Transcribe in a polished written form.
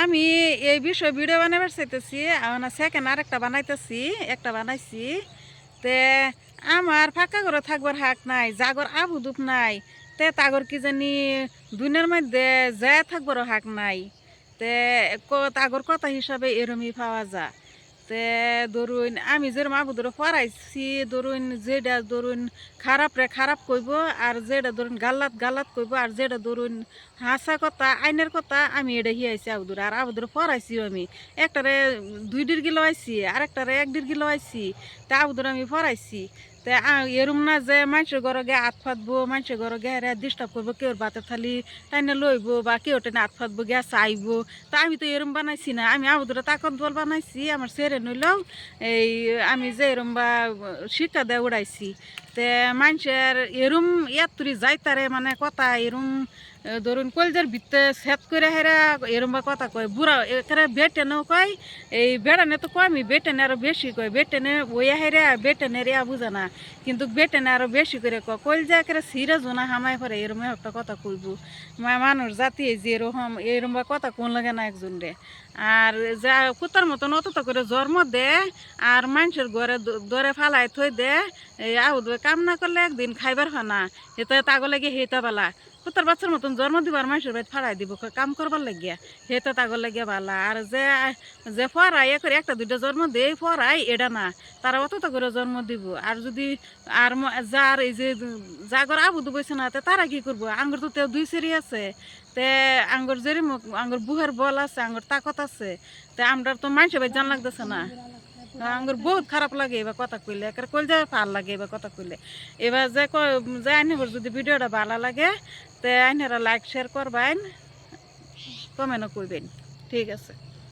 আমি এই বিষয়ে ভিডিও বানাবার চাইতেছি সেকেন্ড আর একটা বানাইতেছি একটা বানাইছি তে আমার ফাঁকা ঘরে থাকবার হাক নাই জাগর আবুদুপ নাই তে তাগর কি জানি দুনিয়ার মধ্যে যায় থাকবার হাক নাই তে তাগর কথা হিসাবে এরমই পাওয়া যায় তে ধরুন আমি যেরকম আবুদুরে পড়াইছি ধরুন যেটা ধরুন খারাপ কইব আর যেটা ধরুন গালাত কইব আর যেটা ধরুন হাসা কথা আইনের কথা আমি এটা হিয়াইছি আবুদুরে আর আবুদুরে পড়াইছি আমি একটারে 2 ডিগ্রি লওয়াইছি আর একটারে 1 ডিগ্রি লওয়াইছি তা আবুদুরে আমি পড়াইছি তে এরম না যে মানুষের ঘরে গে হাত ফাটবো মানুষের ঘরে গে ডিস্টার্ব করবো কেউ ভাতের থালি টাইনে লইব বা কেউ টেনে হাত ফাটবো গে চাইব তা আমি তো এরম বানাইছি না আমি আবুদুরে তাকত বল বানাইছি আমার সেরে নইলেও এই আমি যে এরম বা শিক্ষা দেয় উড়াইছি তে মানুষের এরম ইয়াত্তরি যাইতারে মানে কথা এরম ধরুন কলজার ভিতরে সেট করে হেরা এরম বা কথা কয় বুড়া এখানে বেটেনেও কয় এই বেড়ানে তো কমই বেটেনে আরো বেশি কয় বেটেনে ওয়া হেরা বেটেনে রেয়া বুঝে না কিন্তু বেটেনে আরো বেশি করে কয় কলজা একেবারে সিরে জোনা হামাই পরে এরম একটা কথা কইব মানুষ জাতি যে এরম বা কথা কোন লাগে না একজন রে আর যা কুতার মতন অতটা করে জন্ম দে আর মানুষের ঘরে দরে ফালাই থই দে এই আহুদ কাম না করলে একদিন খাইবার ফানা হেতে তাগো লাগে হেতা বালা কুতার বাচ্চার মতন জন্ম দিবার মানুষের বাড়ি ফাড়াই দিব কাম করবার লাগিয়া হেতে তাগর লাগিয়া বালা আর যে যে ফরাই এ করে একটা দুইটা জন্ম দেয় ফরাই এটা না তারা অতটা করে জন্ম দিব আর যদি আর যার এই যে জাগর আবুদু বইছে না তারা কি করবো আঙ্গুর তো তেও 2 সেরি আছে তে আঙ্গুর যেরি আঙ্গুর বুহের বল আছে আঙ্গুর তাকত আছে তে আমরা তো মানুষের বাড়ি জান লাগতেছে না আঙ্গুর বহুত খারাপ লাগে এবার কথা কইলে একের কইল যায় ভাল লাগে এবার কথা কইলে এবার যে আইনের যদি ভিডিওটা ভালো লাগে তে আইনেরা লাইক শেয়ার করবেন কমেন্টও করবেন ঠিক আছে।